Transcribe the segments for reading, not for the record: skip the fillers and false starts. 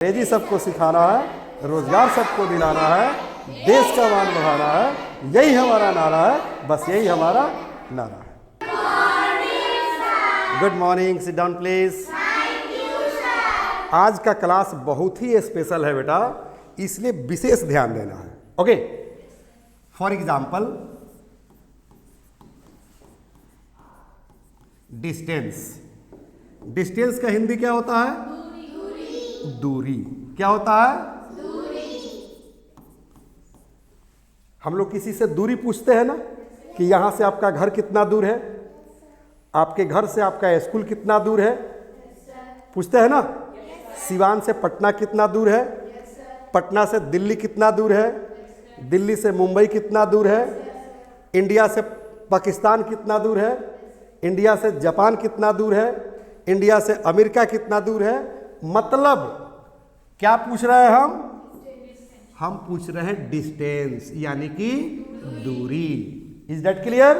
अंग्रेजी सबको सिखाना है, रोजगार सबको दिलाना है, देश का मान बढ़ाना है, यही हमारा नारा है, बस यही हमारा नारा है। Good morning, sit down please. आज का क्लास बहुत ही स्पेशल है बेटा, इसलिए विशेष ध्यान देना है। Okay, for example distance. Distance का हिंदी क्या होता है? दूरी। क्या होता है? दूरी। हम लोग किसी से दूरी पूछते हैं ना, कि यहां से आपका घर कितना दूर है, आपके घर से आपका स्कूल कितना दूर है, पूछते हैं ना। सिवान से पटना कितना दूर है, पटना से दिल्ली कितना दूर है, दिल्ली से मुंबई कितना दूर है, इंडिया से पाकिस्तान कितना दूर है, इंडिया से जापान कितना दूर है, इंडिया से अमेरिका कितना दूर है। मतलब क्या पूछ रहे हैं हम पूछ रहे हैं डिस्टेंस, यानी कि दूरी। Is that clear?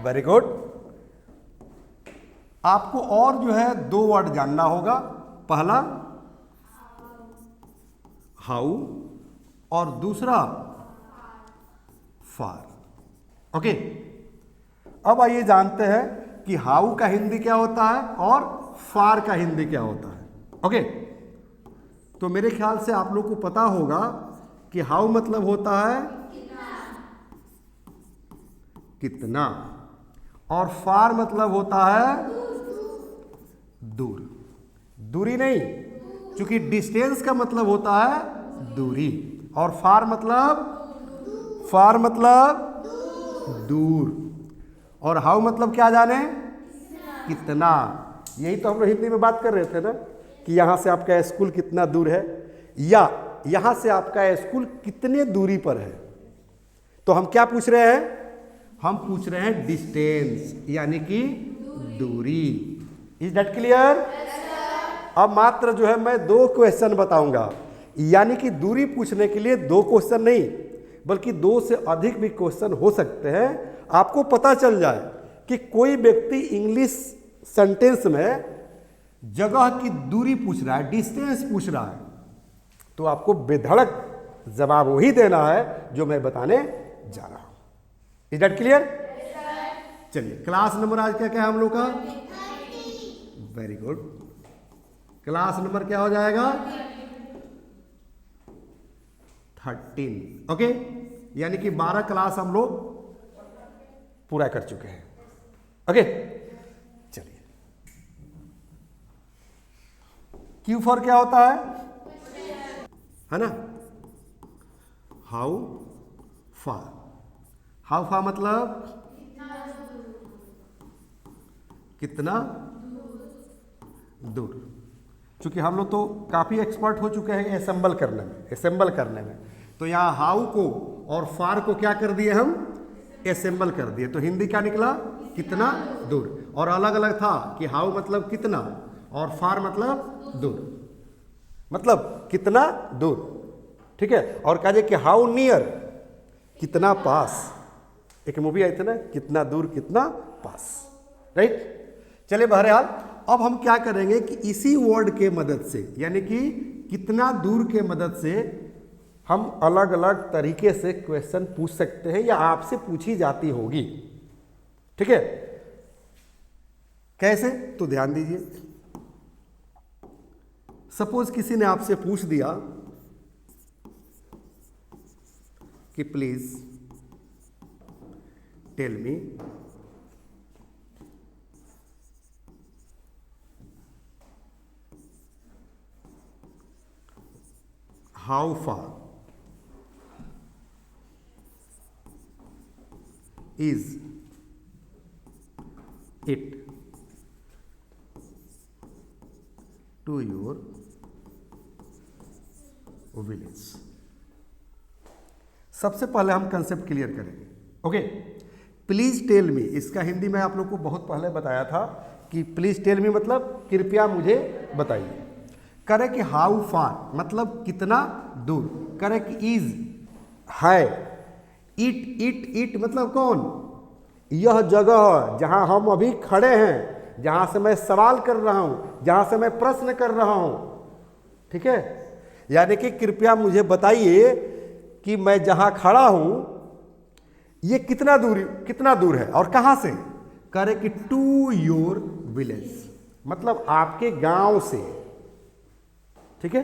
Very good. आपको और जो है दो वर्ड जानना होगा। पहला हाउ और दूसरा फार। ओके, अब आइए जानते हैं कि हाउ का हिंदी क्या होता है और फार का हिंदी क्या होता है। ओके, तो मेरे ख्याल से आप लोग को पता होगा कि हाउ मतलब होता है कितना, और फार मतलब होता है दूर। दूरी नहीं, क्योंकि डिस्टेंस का मतलब होता है दूरी, और फार मतलब दूर, और हाउ मतलब क्या जाने? कितना। यही तो हम लोग हिंदी में बात कर रहे थे ना, कि यहाँ से आपका स्कूल कितना दूर है, या यहाँ से आपका स्कूल कितने दूरी पर है। तो हम क्या पूछ रहे हैं? हम पूछ रहे हैं डिस्टेंस, यानी कि दूरी। Is that clear? अब मात्र जो है मैं दो क्वेश्चन बताऊंगा, यानी कि दूरी पूछने के लिए दो क्वेश्चन नहीं, बल्कि दो से अधिक भी क्वेश्चन हो सकते हैं। आपको पता चल जाए कि कोई व्यक्ति इंग्लिश सेंटेंस में जगह की दूरी पूछ रहा है, डिस्टेंस पूछ रहा है, तो आपको बेधड़क जवाब वही देना है जो मैं बताने जा रहा हूं। Is that clear? चलिए, क्लास नंबर आज क्या क्या है हम लोग का? Very good. क्लास नंबर क्या हो जाएगा? 13। ओके, यानी कि 12 क्लास हम लोग पूरा कर चुके हैं। ओके, चलिए। क्यू फॉर क्या होता है ना? How far. हाउ फार मतलब कितना दूर। क्योंकि हम लोग तो काफी एक्सपर्ट हो चुके हैं असेंबल करने में, तो यहाँ हाउ को और फार को क्या कर दिए हम? असेंबल कर दिए। तो हिंदी क्या निकला? कितना दूर। और अलग अलग था कि हाउ मतलब कितना और फार मतलब दूर, मतलब कितना दूर। ठीक है, और कहा कि हाउ नियर, कितना पास। एक मूवी आई थी ना, कितना दूर कितना पास, राइट। चलिए, बहरहाल अब हम क्या करेंगे कि इसी वर्ड के मदद से, यानी कि कितना दूर के मदद से, हम अलग अलग तरीके से क्वेश्चन पूछ सकते हैं, या आपसे पूछी जाती होगी। ठीक है, कैसे? तो ध्यान दीजिए। सपोज किसी ने आपसे पूछ दिया कि please tell me how far is it to your village. सबसे पहले हम कंसेप्ट क्लियर करेंगे। ओके, प्लीज टेल मी, इसका हिंदी में आप लोग को बहुत पहले बताया था कि प्लीज टेल मी मतलब कृपया मुझे बताइए। करे कि हाउ फार मतलब कितना दूर। करे कि इज है। इट मतलब कौन? यह जगह जहां हम अभी खड़े हैं, जहां से मैं सवाल कर रहा हूं, जहां से मैं प्रश्न कर रहा हूं, ठीक है, यानी कि कृपया मुझे बताइए कि मैं जहां खड़ा हूं ये कितना दूर है और कहां से। करे कि टू योर विलेज, मतलब आपके गांव से। ठीक है,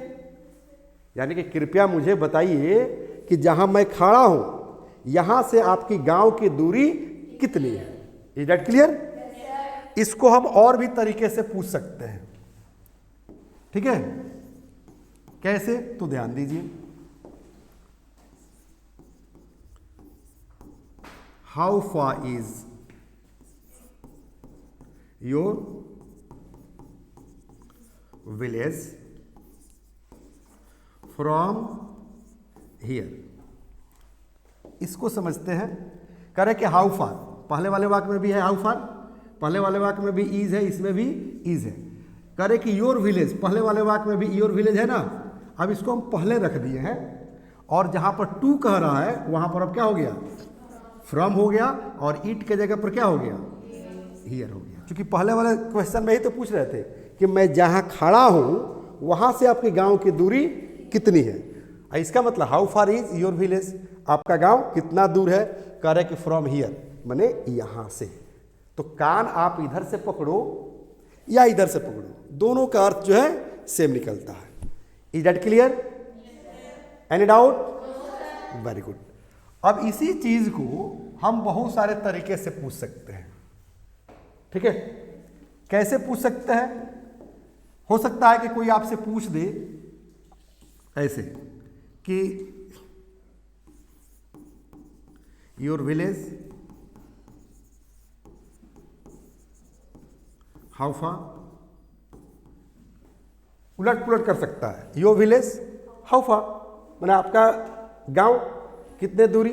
यानी कि कृपया मुझे बताइए कि जहां मैं खड़ा हूं यहां से आपकी गांव की दूरी कितनी है। Is that clear? इसको हम और भी तरीके से पूछ सकते हैं। ठीक है, कैसे? तो ध्यान दीजिए, how far is your village from here. इसको समझते हैं। करे कि हाउ फार, पहले वाले वाक्य में भी है हाउ फार, पहले वाले वाक्य में भी इज है, इसमें भी इज है। करे कि योर विलेज, पहले वाले वाक्य में भी योर विलेज है ना, अब इसको हम पहले रख दिए हैं और जहां पर टू कह रहा है वहां पर अब क्या हो गया, फ्रॉम हो गया, और इट के जगह पर क्या हो गया, हियर हो गया। क्योंकि पहले वाले क्वेश्चन में ही तो पूछ रहे थे कि मैं जहां खड़ा हूं वहां से आपके गांव की दूरी कितनी है। इसका मतलब how far is your village, आपका गांव कितना दूर है। कह रहे कि फ्रॉम हियर, माने यहां से। तो कान आप इधर से पकड़ो या इधर से पकड़ो, दोनों का अर्थ जो है सेम निकलता है। Is that clear? Any doubt? Very good. अब इसी चीज को हम बहुत सारे तरीके से पूछ सकते हैं। ठीक है, कैसे पूछ सकते हैं? हो सकता है कि कोई आपसे पूछ दे ऐसे कि योर विलेज हाउ फार, उलट पुलट कर सकता है। योर विलेज हाउ फार, मैंने आपका गांव कितने दूरी,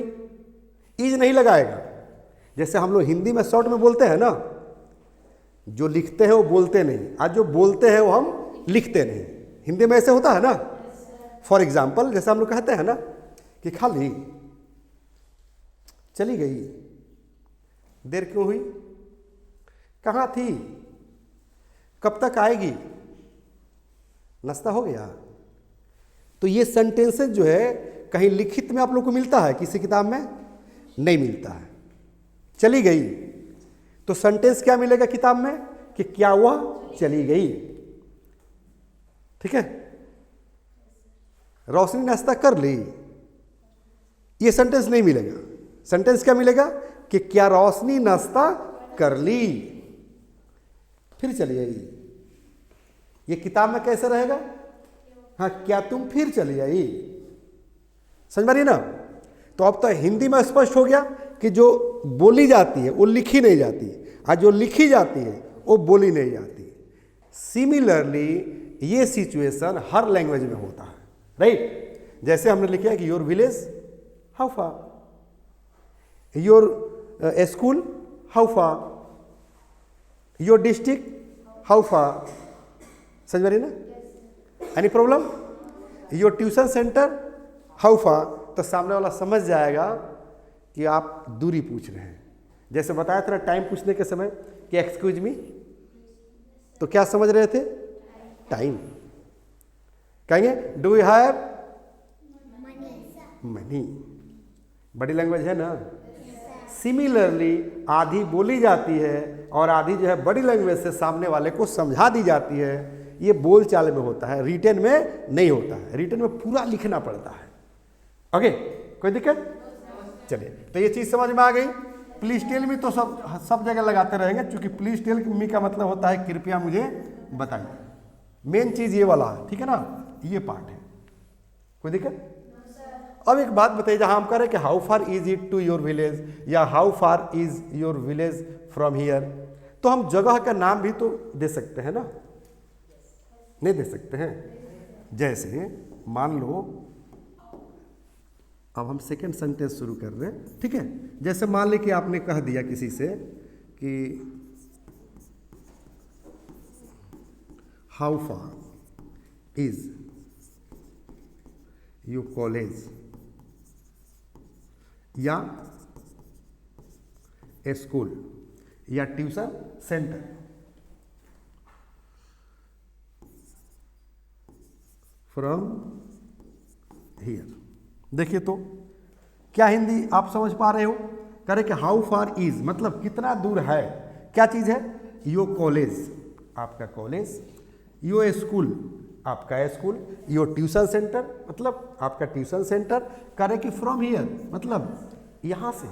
इज नहीं लगाएगा। जैसे हम लोग हिंदी में शॉर्ट में बोलते हैं ना, जो लिखते हैं वो बोलते नहीं, आज जो बोलते हैं वो हम लिखते नहीं। हिंदी में ऐसे होता है ना। फॉर एग्जाम्पल, जैसे हम लोग कहते हैं ना कि खाली चली गई, देर क्यों हुई, कहाँ थी, कब तक आएगी, नाश्ता हो गया। तो ये सेंटेंसेस जो है कहीं लिखित में आप लोग को मिलता है, किसी किताब में नहीं मिलता है। चली गई तो सेंटेंस क्या मिलेगा किताब में कि क्या हुआ, चली गई। ठीक है, रोशनी नाश्ता कर ली, ये सेंटेंस नहीं मिलेगा। सेंटेंस क्या मिलेगा कि क्या रोशनी नाश्ता कर ली, फिर चली आई। ये किताब में कैसे रहेगा, हाँ क्या तुम फिर चली आई। समझ में ना। तो अब तो हिंदी में स्पष्ट हो गया कि जो बोली जाती है वो लिखी नहीं जाती, और जो लिखी जाती है वो बोली नहीं जाती। सिमिलरली ये सिचुएशन हर लैंग्वेज में होता है, राइट। जैसे हमने लिखा है कि your village how far, your school how far, your district how फार। समझ में ना। Any problem? Your tuition centre how far, तो सामने वाला समझ जाएगा कि आप दूरी पूछ रहे हैं। जैसे बताया था टाइम पूछने के समय कि एक्सक्यूज मी, तो क्या समझ रहे थे, टाइम। कहेंगे डू यू हैव मनी, बड़ी लैंग्वेज है ना। सिमिलरली आधी बोली जाती है और आधी जो है बड़ी लैंग्वेज से सामने वाले को समझा दी जाती है। ये बोल चाल में होता है, रिटन में नहीं होता है। रिटन में पूरा लिखना पड़ता है। ओके, कोई दिक्कत? चलिए, तो ये चीज समझ में आ गई। प्लीज टेल मी तो सब जगह लगाते रहेंगे, क्योंकि प्लीज टेल मी का मतलब होता है कृपया मुझे बताइए। मेन चीज ये वाला है, ठीक है ना, ये पार्ट है। कोई दिक्कत? अब एक बात बताइए, जहां हम कह रहे हैं कि how far is it to your village या how far is your village from here, तो हम जगह का नाम भी तो दे सकते हैं ना, नहीं दे सकते हैं? जैसे मान लो, अब हम सेकेंड सेंटेंस शुरू कर रहे हैं, ठीक है। जैसे मान ली कि आपने कह दिया किसी से कि how far is your college या स्कूल या ट्यूशन सेंटर फ्रॉम हियर। देखिए तो क्या हिंदी आप समझ पा रहे हो? कह रहे कि हाउ फार इज मतलब कितना दूर है, क्या चीज़ है? योर कॉलेज, आपका कॉलेज, योर स्कूल, आपका स्कूल, योर ट्यूशन सेंटर मतलब आपका ट्यूशन सेंटर। कह रहे कि फ्रॉम हियर मतलब यहाँ से।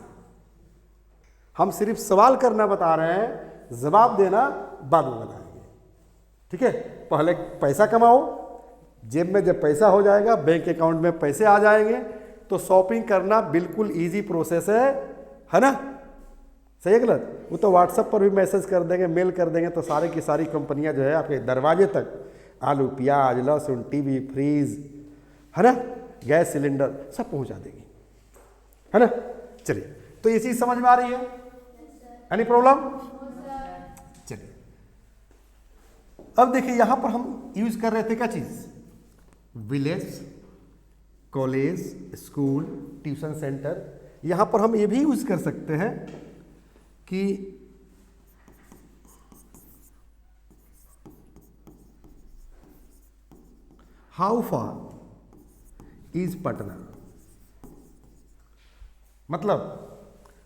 हम सिर्फ सवाल करना बता रहे हैं, जवाब देना बाद में बताएंगे। ठीक है, पहले पैसा कमाओ, जेब में जब पैसा हो जाएगा, बैंक अकाउंट में पैसे आ जाएंगे, तो शॉपिंग करना बिल्कुल इजी प्रोसेस है ना? सही है गलत? वो तो व्हाट्सएप पर भी मैसेज कर देंगे, मेल कर देंगे, तो सारे की सारी कंपनियां जो है आपके दरवाजे तक आलू प्याज लहसुन टीवी फ्रीज है ना, गैस सिलेंडर सब पहुंचा देगी, है ना? चलिए, तो ये चीज समझ में आ रही है? Any problem? चलिए, अब देखिए यहां पर हम यूज कर रहे थे क्या चीज? Village, college, school, tuition centre. यहां पर हम ये भी यूज कर सकते हैं कि हाउ फार इज पटना, मतलब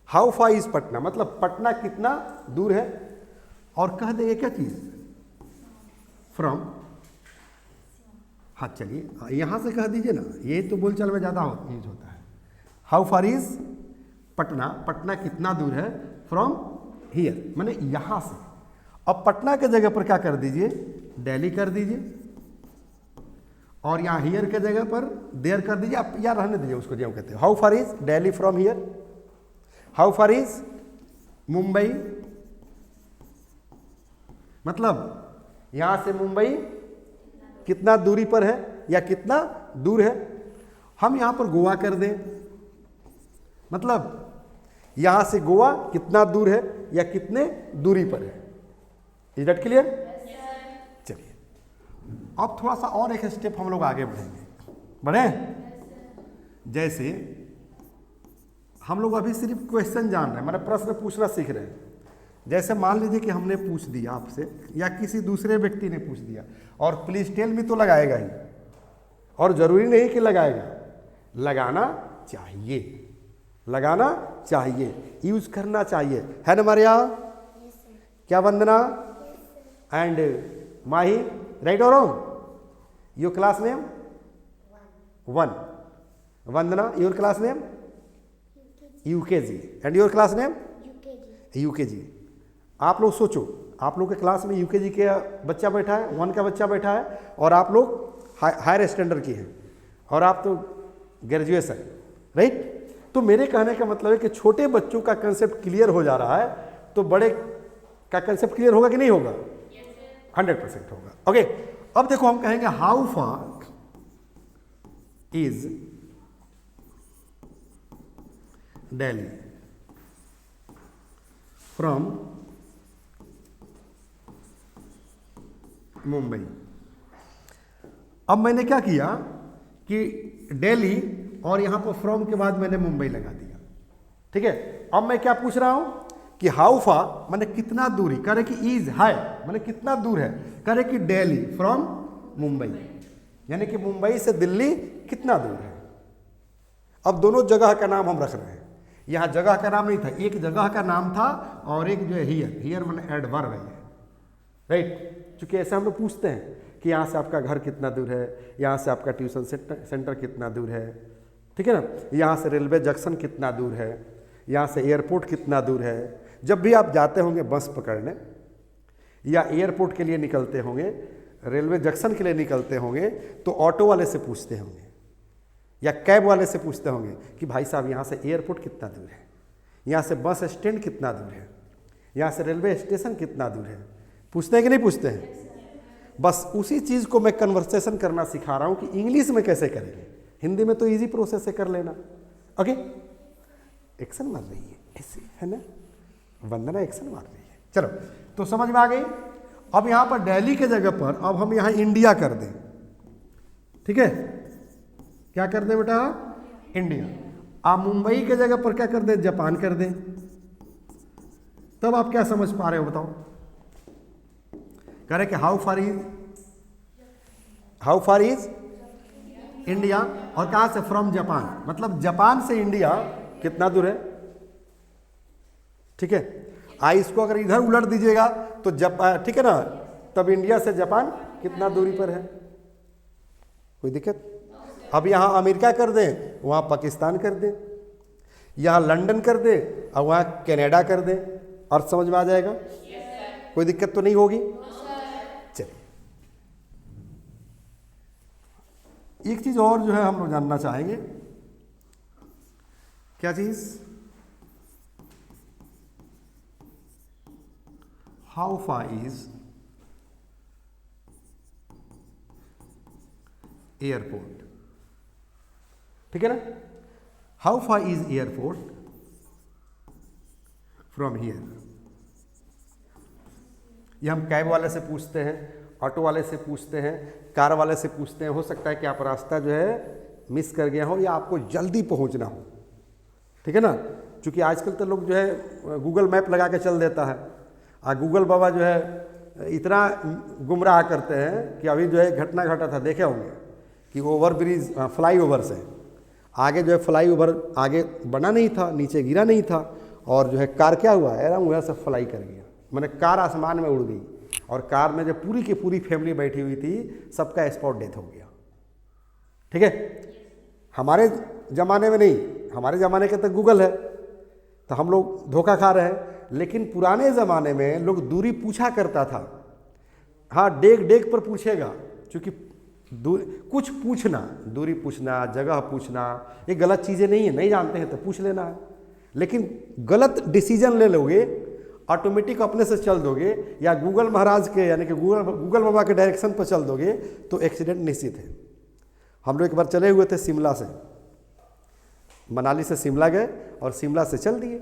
हाउ फार इज पटना मतलब पटना कितना दूर है, और कह देंगे क्या चीज? फ्रॉम। हाँ चलिए यहां से कह दीजिए ना, ये तो बोलचाल में ज्यादा यूज होता है। How far is Patna, Patna कितना दूर है? फ्रॉम हियर माने यहां से। अब पटना के जगह पर क्या कर दीजिए? दिल्ली कर दीजिए, और यहाँ हियर के जगह पर देयर कर दीजिए। आप या रहने दीजिए उसको जो कहते हैं। How far is Delhi from here? How far is Mumbai, मतलब यहां से मुंबई कितना दूरी पर है या कितना दूर है। हम यहां पर गोवा कर दें, मतलब यहां से गोवा कितना दूर है या कितने दूरी पर है। Is that clear? चलिए, अब थोड़ा सा और एक स्टेप हम लोग आगे बढ़ेंगे। बढ़े? जैसे हम लोग अभी सिर्फ क्वेश्चन जान रहे हैं, मतलब प्रश्न पूछना सीख रहे हैं। जैसे मान लीजिए कि हमने पूछ दिया आपसे या किसी दूसरे व्यक्ति ने पूछ दिया, और प्लीज टेल मी तो लगाएगा ही, और जरूरी नहीं कि लगाएगा, लगाना चाहिए, लगाना चाहिए, यूज करना चाहिए, है ना मारिया? क्या वंदना एंड माही, राइट और wrong? Your class name? 1. Vandana, your class name? UKG. And your class name? UKG. आप लोग सोचो, आप लोग के क्लास में यूकेजी के बच्चा बैठा है, 1 का बच्चा बैठा है, और आप लोग हायर स्टैंडर्ड की हैं, और आप तो ग्रेजुएशन, राइट? तो मेरे कहने का मतलब है कि छोटे बच्चों का कंसेप्ट क्लियर हो जा रहा है, तो बड़े का कंसेप्ट क्लियर होगा कि नहीं होगा? 100% होगा। ओके, अब देखो हम कहेंगे how far is Delhi from Mumbai. अब मैंने क्या किया कि दिल्ली और यहां पर फ्रॉम के बाद मैंने मुंबई लगा दिया। ठीक है, अब मैं क्या पूछ रहा हूं कि हाउ फार माने कितना दूरी, करे कि इज है माने कितना दूर है, करे कि दिल्ली फ्रॉम मुंबई, यानी कि मुंबई से दिल्ली कितना दूर है। अब दोनों जगह का नाम हम रख रहे हैं। यहां जगह का नाम नहीं था, एक जगह का नाम था और एक जो है हियर, हियर माने एडवर्ब है, राइट? चूंकि ऐसे हम लोग पूछते हैं कि यहाँ से आपका घर कितना दूर है, यहाँ से आपका ट्यूशन सेंटर कितना दूर है, ठीक है ना, यहाँ से रेलवे जंक्शन कितना दूर है, यहाँ से एयरपोर्ट कितना दूर है। जब भी आप जाते होंगे बस पकड़ने या एयरपोर्ट के लिए निकलते होंगे, रेलवे जंक्शन के लिए निकलते होंगे, तो ऑटो वाले से पूछते होंगे या कैब वाले से पूछते होंगे कि भाई साहब यहाँ से एयरपोर्ट कितना दूर है, यहाँ से बस स्टैंड कितना दूर है, यहाँ से रेलवे स्टेशन कितना दूर है। पूछते हैं कि नहीं पूछते हैं? बस उसी चीज़ को मैं कन्वर्सेशन करना सिखा रहा हूँ कि इंग्लिश में कैसे करेंगे। हिंदी में तो इजी प्रोसेस से कर लेना। ओके, एक्शन मार रही है ऐसे, है ना? वंदना एक्शन मार रही है। चलो, तो समझ में आ गई। अब यहाँ पर दिल्ली के जगह पर अब हम यहाँ इंडिया कर दें। ठीक है, क्या कर दें बेटा? इंडिया। आप मुंबई के जगह पर क्या कर दें? जापान कर दें। तब आप क्या समझ पा रहे हो बताओ? कह रहे कि हाउ फार इज इंडिया। और कहाँ से? फ्रॉम जापान, मतलब जापान से इंडिया कितना दूर है? ठीक है, इसको अगर इधर उलट दीजिएगा तो जापान, ठीक है ना, तब इंडिया से जापान कितना दूरी पर है? कोई दिक्कत? अब यहाँ अमेरिका कर दें, वहाँ पाकिस्तान कर दें, यहाँ लंदन कर दें और वहाँ कनाडा कर दें, और समझ में आ जाएगा? कोई दिक्कत तो नहीं होगी? चलिए, एक चीज और जो है हम लोग जानना चाहेंगे। क्या चीज? How far is airport? ठीक है ना, how far is airport from here? ये हम कैब वाले से पूछते हैं, ऑटो वाले से पूछते हैं, कार वाले से पूछते हैं। हो सकता है कि आप रास्ता जो है मिस कर गया हो या आपको जल्दी पहुंचना हो, ठीक है ना, क्योंकि आजकल तो लोग जो है गूगल मैप लगा के चल देता है, और गूगल बाबा जो है इतना गुमराह करते हैं कि अभी जो है घटना घटा था, देखे होंगे कि ओवर ब्रिज, फ्लाई ओवर से आगे जो है फ्लाई ओवर आगे बना नहीं था, नीचे गिरा नहीं था, और जो है कार क्या हुआ, एकदम वह से फ्लाई कर गया, मैंने कार आसमान में उड़ गई, और कार में जो पूरी की पूरी फैमिली बैठी हुई थी, सबका स्पॉट डेथ हो गया। ठीक है, हमारे ज़माने में नहीं, हमारे ज़माने के तो गूगल है, तो हम लोग धोखा खा रहे हैं, लेकिन पुराने ज़माने में लोग दूरी पूछा करता था। हाँ, डेग डेग पर पूछेगा, क्योंकि कुछ पूछना, दूरी पूछना, जगह पूछना, ये गलत चीज़ें नहीं है, नहीं जानते हैं तो पूछ लेना है, लेकिन गलत डिसीजन ले लोगे, ऑटोमेटिक अपने से चल दोगे, या गूगल महाराज के यानी कि गूगल बाबा के डायरेक्शन पर चल दोगे, तो एक्सीडेंट निश्चित है। हम लोग एक बार चले हुए थे शिमला से, मनाली से शिमला गए और शिमला से चल दिए,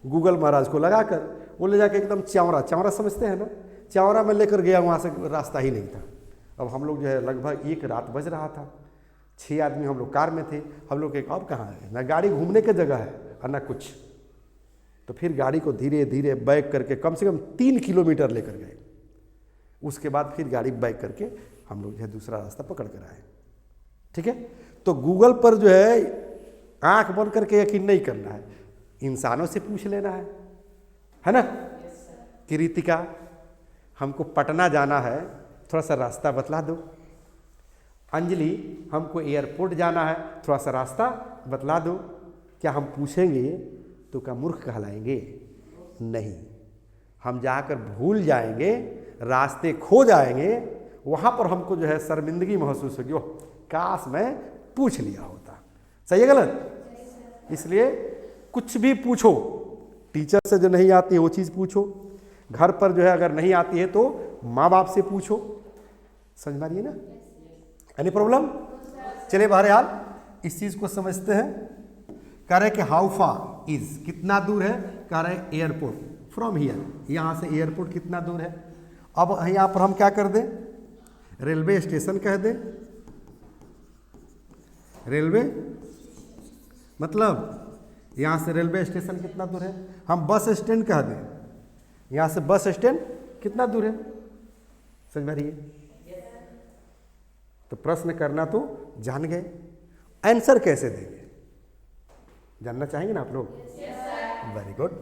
गूगल महाराज को लगाकर वो ले जाके एकदम च्यावरा समझते हैं ना, च्यावरा में लेकर गया, वहाँ से रास्ता ही नहीं था। अब हम लोग जो है लगभग 1 रात बज रहा था, 6 आदमी हम लोग कार में थे, हम लोग एक अब कहाँ है, ना गाड़ी घूमने की जगह है और ना कुछ, तो फिर गाड़ी को धीरे धीरे बैक करके कम से कम 3 किलोमीटर लेकर गए, उसके बाद फिर गाड़ी बैक करके हम लोग जो है दूसरा रास्ता पकड़ कर आए। ठीक है, तो गूगल पर जो है आंख बंद करके यकीन नहीं करना है, इंसानों से पूछ लेना है ना। कि रितिका, हमको पटना जाना है, थोड़ा सा रास्ता बतला दो। अंजलि, हमको एयरपोर्ट जाना है, थोड़ा सा रास्ता बतला दो। क्या हम पूछेंगे तो क्या मूर्ख कहलाएंगे? नहीं, हम जाकर भूल जाएंगे, रास्ते खो जाएंगे, वहाँ पर हमको जो है शर्मिंदगी महसूस होगी, ओह काश मैं पूछ लिया होता। सही है गलत? इसलिए कुछ भी पूछो, टीचर से जो नहीं आती है वो चीज़ पूछो, घर पर जो है अगर नहीं आती है तो माँ बाप से पूछो। समझ मारिए ना, एनी प्रॉब्लम? चलिए बहरहाल इस चीज़ को समझते हैं। कह रहे कि हाउ फार इज, कितना दूर है? कह रहे एयरपोर्ट फ्रॉम हियर, यहाँ से एयरपोर्ट कितना दूर है। अब यहाँ पर हम क्या कर दें, रेलवे स्टेशन कह दें। रेलवे मतलब यहाँ से रेलवे स्टेशन कितना दूर है, हम बस स्टैंड कह दें, यहाँ से बस स्टैंड कितना दूर है। समझ में आ रही है? तो प्रश्न करना तो जान गए, आंसर कैसे देंगे जानना चाहेंगे ना आप लोग? Very good.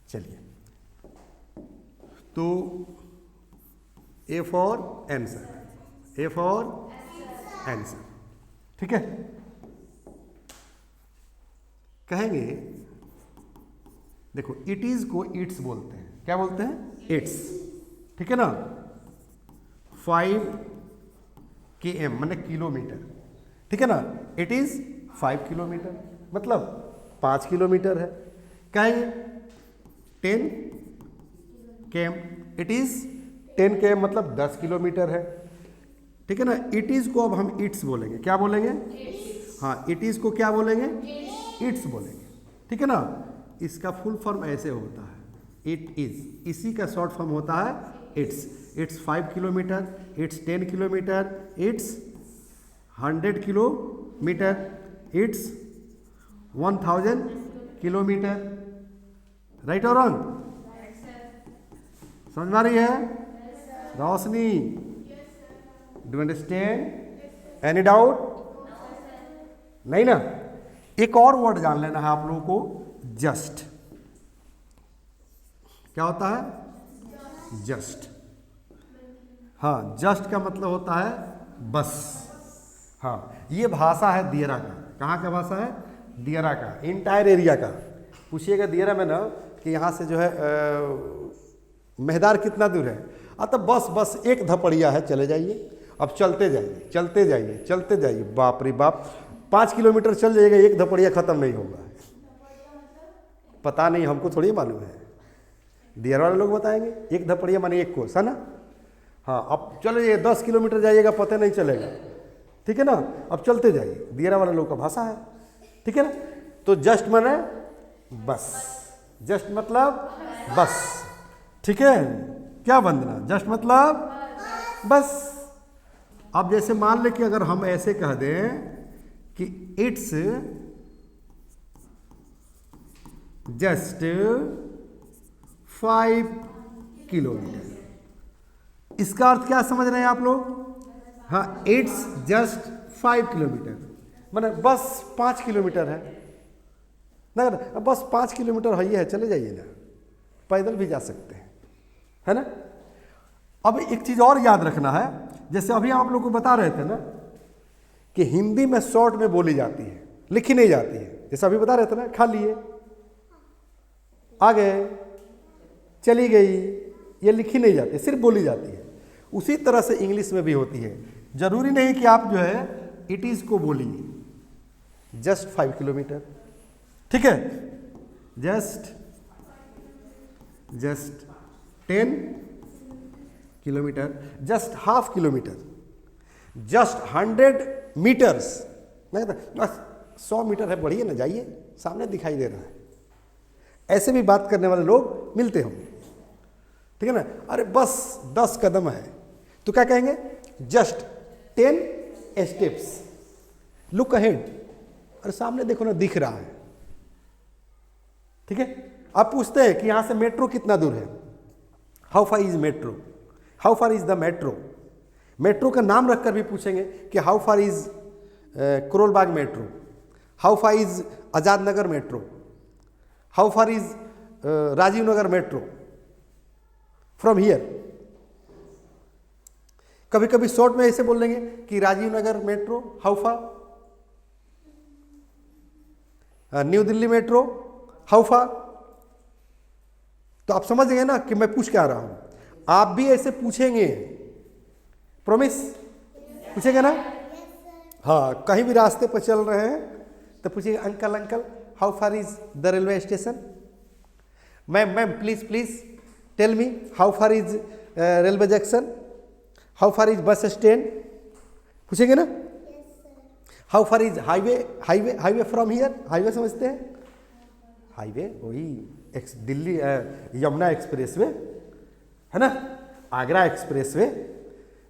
चलिए, तो A for answer, A for answer, ठीक है। कहेंगे, देखो इट इज को इट्स बोलते हैं, क्या बोलते हैं? इट्स, ठीक है ना। 5 km माने किलोमीटर, ठीक है ना। इट इज 5 किलोमीटर मतलब 5 किलोमीटर है। कहेंगे 10 km, इट इज 10 km मतलब 10 किलोमीटर है, ठीक है ना। इट इज को अब हम इट्स बोलेंगे, क्या बोलेंगे? हाँ, इट इज को क्या बोलेंगे? इट्स बोलेंगे, ठीक है ना। इसका फुल फॉर्म ऐसे होता है, इट इज, इसी का शॉर्ट फॉर्म होता है it's. It's 5 kilometre, it's 10 kilometre, it's 100 kilometre, it's 1000 kilometre. Right और रॉन्ग? समझ में आ रही है? रोशनी, डू अंडरस्टैंड? Any doubt? नहीं ना? एक और वर्ड जान लेना है आप लोगों को, जस्ट। क्या होता है? जस्ट। हाँ, जस्ट का मतलब होता है बस। हाँ, ये भाषा है दियरा का। कहाँ का भाषा है? दियरा का, इंटायर एरिया का। पूछिएगा दियरा में ना कि यहाँ से जो है मेहदार कितना दूर है, तो बस बस एक धपड़िया है, चले जाइए। अब चलते जाइए, चलते जाइए, चलते जाइए, बाप रे बाप, 5 किलोमीटर चल जाइएगा, एक धपड़िया ख़त्म नहीं होगा। पता नहीं, हमको थोड़ी मालूम है, दियर वाले लोग बताएंगे। एक धपड़िया माने एक कोस, है ना? हाँ, अब चलो ये 10 किलोमीटर जाइएगा, पता नहीं चलेगा, ठीक है ना? अब चलते जाइए, दियरा वाले लोग का भाषा है, ठीक है ना? तो जस्ट माने बस, जस्ट मतलब बस, ठीक है? क्या वंदना? जस्ट मतलब बस। अब जैसे मान ले कि अगर हम ऐसे कह दें कि इट्स जस्ट 5 किलोमीटर, इसका अर्थ क्या समझ रहे हैं आप लोग? हाँ, इट्स जस्ट 5 किलोमीटर माने बस 5 किलोमीटर है ना, बस 5 किलोमीटर है ही है, चले जाइए ना, पैदल भी जा सकते हैं, है ना? अब एक चीज़ और याद रखना है, जैसे अभी आप लोग को बता रहे थे ना कि हिंदी में शॉर्ट में बोली जाती है, लिखी नहीं जाती है। जैसे अभी बता रहे थे ना, खा लिए, आ गए, चली गई, ये लिखी नहीं जाती, सिर्फ बोली जाती है। उसी तरह से इंग्लिश में भी होती है। जरूरी नहीं कि आप जो है इट इज़ को बोलिए, जस्ट 5 किलोमीटर, ठीक है? जस्ट 10 किलोमीटर, just half kilometre, just 100 metres, नहीं तो बस 100 मीटर है, बढ़िए ना, जाइए, सामने दिखाई दे रहा है। ऐसे भी बात करने वाले लोग मिलते होंगे, ठीक है ना? अरे बस 10 कदम है, तो क्या कहेंगे? जस्ट 10 स्टेप्स, लुक अहेड, अरे सामने देखो ना, दिख रहा है, ठीक है? आप पूछते हैं कि यहाँ से मेट्रो कितना दूर है, how far is metro, how far is the metro. Metro का नाम रखकर भी पूछेंगे कि how far is Karol Bagh metro, how far is Azad Nagar metro, how far is Rajiv Nagar metro from here. कभी कभी शॉर्ट में ऐसे बोल देंगे कि Rajiv Nagar metro how far, New Delhi metro how far. तो आप समझ गए ना कि मैं पूछ के आ रहा हूं। आप भी ऐसे पूछेंगे, प्रॉमिस? पूछेंगे ना? हाँ, कहीं भी रास्ते पर चल रहे हैं तो पूछिए, uncle uncle how far is the railway station, ma'am ma'am please please tell me how far is railway junction, how far is bus stand, पूछेंगे ना? How far is highway, highway highway from here, highway समझते हैं? Highway वही Delhi Yamuna expressway है ना, Agra expressway,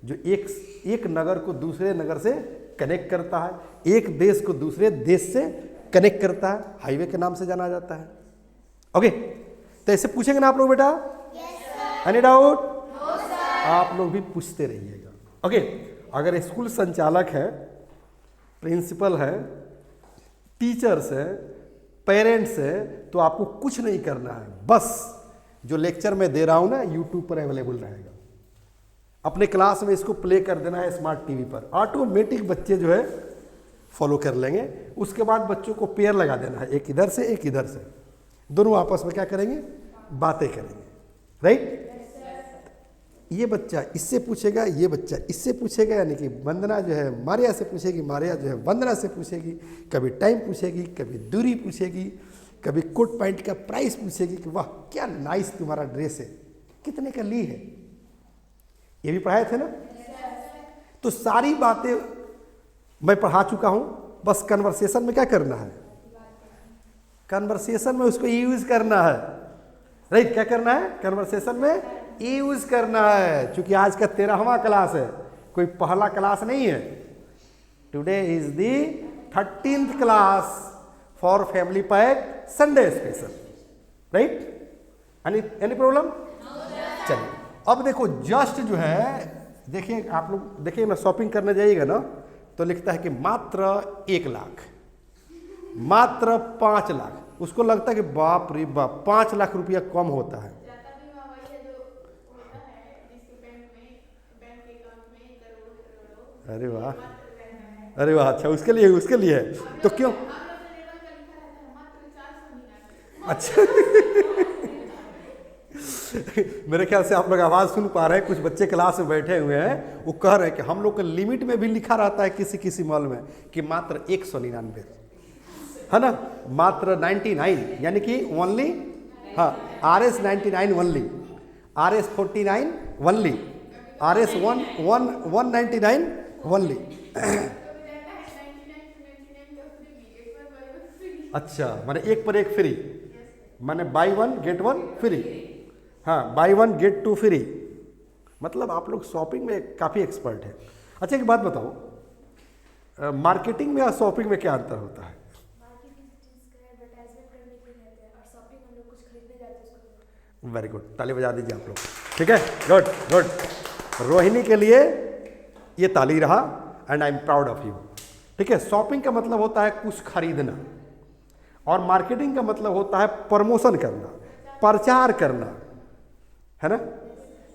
जो एक नगर को दूसरे नगर से कनेक्ट करता है, एक देश को दूसरे देश से कनेक्ट करता है, हाईवे के नाम से जाना जाता है। ओके, तो ऐसे पूछेंगे ना आप लोग बेटा? Any doubt? आप लोग भी पूछते रहिएगा। ओके, अगर स्कूल संचालक है, प्रिंसिपल है, टीचर्स है, पेरेंट्स है, तो आपको कुछ नहीं करना है, बस जो लेक्चर मैं दे रहा हूं ना यूट्यूब पर अवेलेबल रहेगा, अपने क्लास में इसको प्ले कर देना है स्मार्ट टीवी पर, ऑटोमेटिक बच्चे जो है फॉलो कर लेंगे। उसके बाद बच्चों को पेयर लगा देना है, एक इधर से एक इधर से, दोनों आपस में क्या करेंगे? बातें करेंगे, राइट? ये बच्चा इससे पूछेगा, ये बच्चा इससे पूछेगा, यानी कि वंदना जो है मारिया से पूछेगी, मारिया जो है वंदना से पूछेगी, कभी टाइम पूछेगी, कभी दूरी पूछेगी, कभी कोट पैंट का प्राइस पूछेगी कि वाह क्या नाइस तुम्हारा ड्रेस है, कितने का ली है। ये भी पढ़ाए थे ना? तो सारी बातें मैं पढ़ा चुका हूं, बस कन्वर्सेशन में क्या करना है? कन्वर्सेशन में उसको यूज करना है, राइट? क्या करना है? कन्वर्सेशन में यूज करना है। चूंकि आज का 13वां क्लास है, कोई पहला क्लास नहीं है। Today is the 13th class for family pack Sunday special, right? Any problem? चलिए, अब देखो जस्ट जो है, देखिए आप लोग देखिए ना, शॉपिंग करने जाइएगा ना तो लिखता है कि मात्र 1 लाख, मात्र 5 लाख। उसको लगता है कि बाप रे बाप 5 लाख रुपया कम होता है। अरे वाह, अरे वाह, अच्छा उसके लिए है तो क्यों? अच्छा मेरे ख्याल से आप लोग आवाज़ सुन पा रहे हैं, कुछ बच्चे क्लास में बैठे हुए हैं, वो कह रहे हैं कि हम लोग के लिमिट में भी लिखा रहता है किसी किसी मॉल में कि मात्र 199, है ना, मात्र 99, यानी कि ओनली, हाँ, RS 99 only, RS 49 only, RS 199 only. अच्छा, माने 1 पर 1 फ्री, माने बाई 1 गेट 1 फ्री, हाँ, बाई 1 गेट 2 फ्री। मतलब आप लोग शॉपिंग में काफ़ी एक्सपर्ट हैं। अच्छा एक बात बताओ, मार्केटिंग में या शॉपिंग में क्या अंतर होता है? वेरी गुड, ताली बजा दीजिए आप लोग, ठीक है, गुड गुड। रोहिणी के लिए ये ताली रहा and I am proud of you, ठीक है। शॉपिंग का मतलब होता है कुछ खरीदना, और मार्केटिंग का मतलब होता है प्रमोशन करना, प्रचार करना, है ना।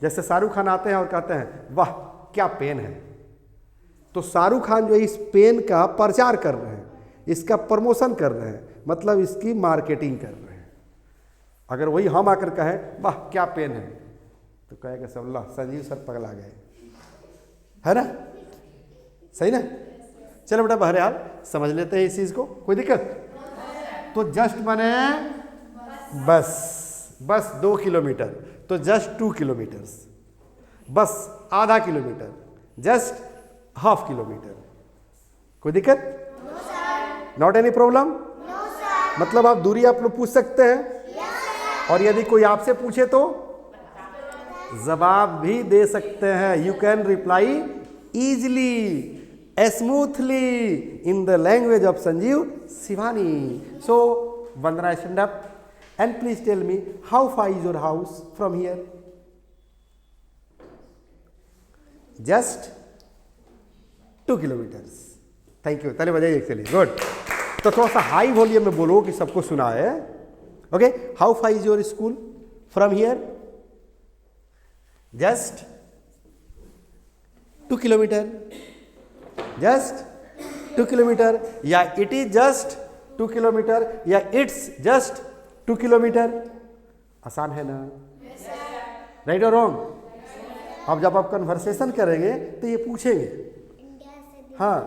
जैसे शाहरुख खान आते हैं और कहते हैं वाह क्या पेन है, तो शाहरुख खान जो इस पेन का प्रचार कर रहे हैं, इसका प्रमोशन कर रहे हैं, मतलब इसकी मार्केटिंग कर रहे हैं। अगर वही हम आकर कहें वाह क्या पेन है, तो कहेगा सब ला संजीव सर पगला गए, है ना, सही ना। चलो बेटा बहरहाल समझ लेते हैं इस चीज़ को, कोई दिक्कत? तो जस्ट माने बस 2 किलोमीटर, तो जस्ट 2 किलोमीटर्स, बस आधा किलोमीटर, जस्ट हाफ किलोमीटर, कोई दिक्कत? Not any problem? मतलब आप दूरी आप लोग पूछ सकते हैं, और यदि कोई आपसे पूछे तो जवाब भी दे सकते हैं। You can reply easily, smoothly in the language of Sanjeev Shivani. So Vandana, stand up and please tell me how far is your house from here? Just 2 kilometers. Thank you, ताली बजाइए, चलिए, गुड। तो थोड़ा सा हाई वॉल्यूम में बोलो कि सबको सुना है। Okay, how far is your school from here? Just 2 kilometre, just 2 kilometre, या इट इज जस्ट 2 किलोमीटर, या इट्स जस्ट 2 किलोमीटर। आसान है ना? राइट और रॉन्ग? अब जब आप कन्वर्सेशन करेंगे तो ये पूछेंगे, हाँ,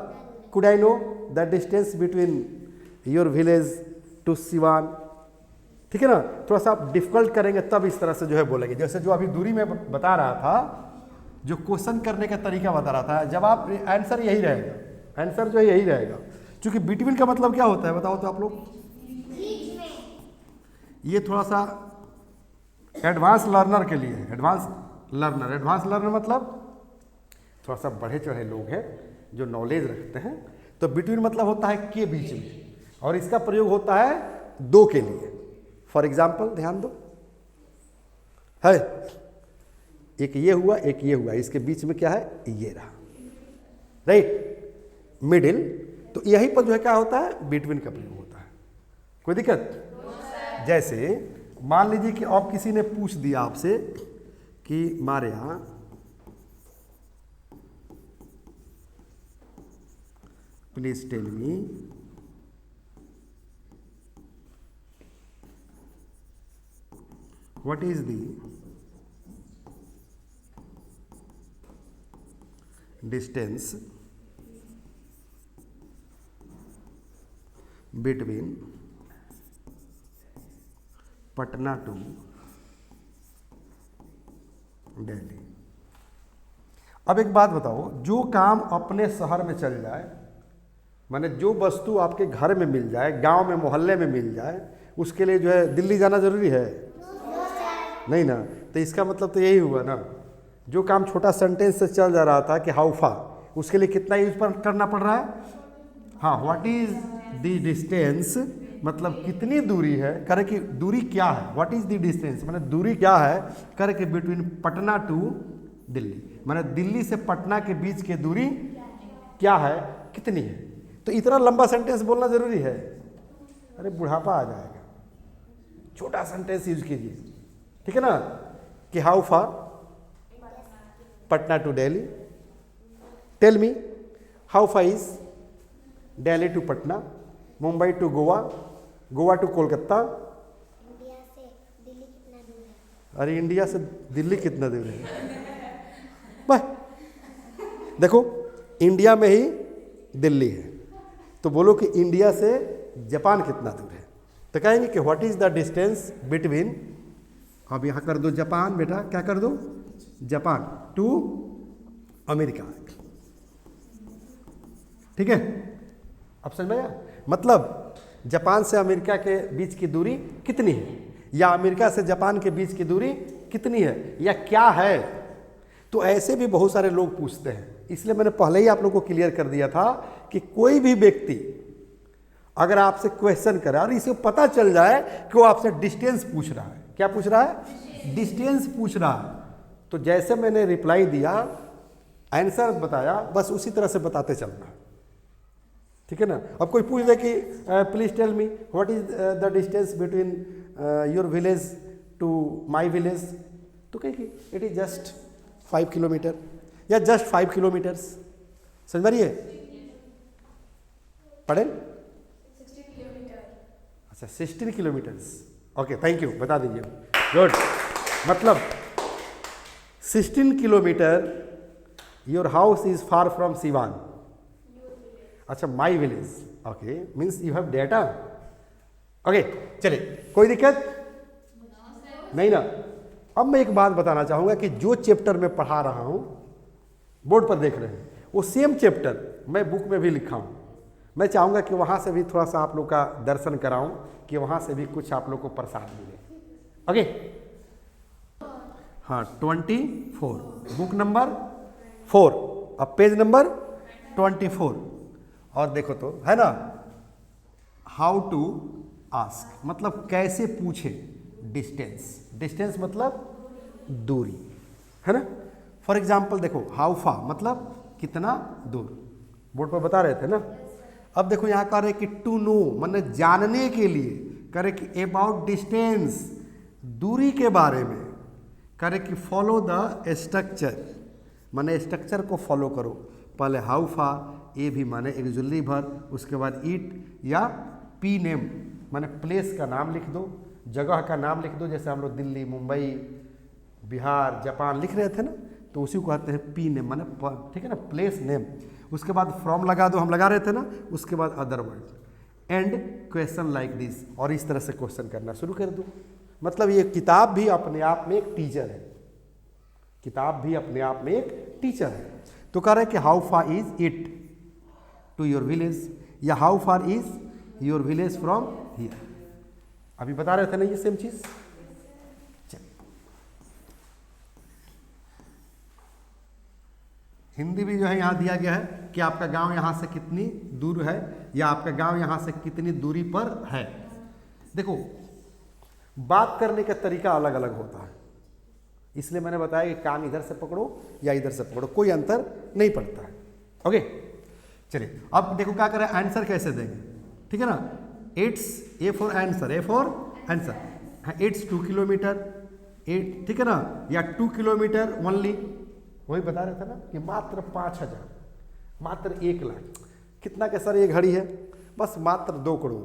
could I know the distance between your village to Siwan, ठीक है ना। थोड़ा सा आप डिफिकल्ट करेंगे तब इस तरह से जो है बोलेंगे। जैसे जो अभी दूरी में बता रहा था, जो क्वेश्चन करने का तरीका बता रहा था, जवाब आंसर यही रहेगा, आंसर जो है यही रहेगा। क्योंकि बिटवीन का मतलब क्या होता है बताओ तो आप लोग? ये थोड़ा सा एडवांस लर्नर के लिए, एडवांस लर्नर मतलब थोड़ा सा बढ़े चढ़े लोग हैं जो नॉलेज रखते हैं। तो बिटवीन मतलब होता है के बीच में, और इसका प्रयोग होता है 2 के लिए। फॉर एग्जाम्पल ध्यान दो, है एक ये हुआ, एक ये हुआ, इसके बीच में क्या है? ये रहा, राइट, मिडिल। तो यही पर जो है क्या होता है? बिटवीन का प्रयोग होता है। कोई दिक्कत? जैसे मान लीजिए कि अब किसी ने पूछ दिया आपसे कि मारे यहाँ please tell me what is the distance between Patna to Delhi. अब एक बात बताओ, जो काम अपने शहर में चल जाए, माने जो वस्तु आपके घर में मिल जाए, गांव में मोहल्ले में मिल जाए, उसके लिए जो है दिल्ली जाना जरूरी है? नहीं ना। तो इसका मतलब तो यही हुआ ना, जो काम छोटा सेंटेंस से चल जा रहा था कि हाउ फार, उसके लिए कितना यूज पर करना पड़ रहा है? हाँ, व्हाट इज द डिस्टेंस, मतलब कितनी दूरी है, करे कि दूरी क्या है, व्हाट इज द डिस्टेंस मतलब दूरी क्या है, करे कि बिटवीन पटना टू दिल्ली, माने दिल्ली से पटना के बीच की दूरी क्या है, कितनी है। तो इतना लंबा सेंटेंस बोलना जरूरी है? अरे बुढ़ापा आ जाएगा, छोटा सेंटेंस यूज कीजिए, ठीक है ना। कि how far Patna to Delhi, tell me how far is Delhi to Patna, Mumbai to Goa, Goa to Kolkata. India से दिल्ली कितना दूर है? अरे इंडिया से दिल्ली कितना दूर है? बस देखो, इंडिया में ही दिल्ली है, तो बोलो कि इंडिया से जापान कितना दूर है। तो कहेंगे कि what is the distance between, अब यहाँ कर दो जापान, बेटा क्या कर दो, जापान टू अमेरिका, ठीक है। अब समझ में आया? मतलब जापान से अमेरिका के बीच की दूरी कितनी है, या अमेरिका से जापान के बीच की दूरी कितनी है, या क्या है। तो ऐसे भी बहुत सारे लोग पूछते हैं, इसलिए मैंने पहले ही आप लोगों को क्लियर कर दिया था कि कोई भी व्यक्ति अगर आपसे क्वेश्चन करे और इसे पता चल जाए कि वो आपसे डिस्टेंस पूछ रहा है, क्या पूछ रहा है, डिस्टेंस पूछ रहा है, तो जैसे मैंने रिप्लाई दिया, आंसर बताया, बस उसी तरह से बताते चलना, ठीक है ना। अब कोई पूछ दे कि please tell me what is the distance between your village to my village, तो कहेगी इट इज जस्ट 5 किलोमीटर या जस्ट 5 किलोमीटर्स। समझ में रही है? पढ़े? 60 किलोमीटर। अच्छा 16 किलोमीटर्स, ओके थैंक यू, बता दीजिए, गुड। मतलब 16 kilometre your house is far from Siwan. अच्छा my village, okay, means you have data, okay. चलिए कोई दिक्कत नहीं ना। अब मैं एक बात बताना चाहूँगा कि जो चैप्टर मैं पढ़ा रहा हूँ, बोर्ड पर देख रहे हैं, वो सेम चैप्टर मैं बुक में भी लिखा हूँ। मैं चाहूँगा कि वहाँ से भी थोड़ा सा आप लोग का दर्शन कराऊँ, कि वहाँ से भी कुछ आप लोग को प्रसाद मिले, ओके। हाँ 24, बुक नंबर 4, अब पेज नंबर 24। और देखो तो है ना, हाउ टू आस्क मतलब कैसे पूछे, डिस्टेंस, डिस्टेंस मतलब दूरी, है ना। फॉर एग्जाम्पल देखो, हाउ फा मतलब कितना दूर, बोर्ड पर बता रहे थे ना। अब देखो यहाँ कह रहे कि टू नो मतलब जानने के लिए, कह रहे कि अबाउट डिस्टेंस दूरी के बारे में, कह रहे कि फॉलो द स्ट्रक्चर माने स्ट्रक्चर को फॉलो करो। पहले हाउ फा, ए भी माने एक्जुअली भर, उसके बाद इट या पी नेम माने प्लेस का नाम लिख दो, जगह का नाम लिख दो, जैसे हम लोग दिल्ली, मुंबई, बिहार, जापान लिख रहे थे ना, तो उसी को कहते हैं पी नेम माने, ठीक है ना, प्लेस नेम। उसके बाद फ्रॉम लगा दो, हम लगा रहे थे ना, उसके बाद other word and question like this, और इस तरह से क्वेश्चन करना शुरू कर दो। मतलब ये किताब भी अपने आप में एक टीचर है, किताब भी अपने आप में एक टीचर है। तो कह रहे हैं कि how far is it to your village, या how far is your village from here. अभी बता रहे थे ना ये सेम चीज। हिंदी भी जो है यहाँ दिया गया है कि आपका गांव यहाँ से कितनी दूर है, या आपका गांव यहाँ से कितनी दूरी पर है। देखो बात करने का तरीका अलग अलग होता है, इसलिए मैंने बताया कि कान इधर से पकड़ो या इधर से पकड़ो, कोई अंतर नहीं पड़ता है, ओके। चलिए अब देखो क्या करें, आंसर कैसे देंगे, ठीक है ना। It's A for answer, A for answer, it's 2 kilometre, 8, ठीक है ना, या 2 किलोमीटर ओनली। वही बता रहे थे ना कि मात्र 5,000, मात्र 1 लाख, कितना के सर ये घड़ी है, बस मात्र 2 करोड़।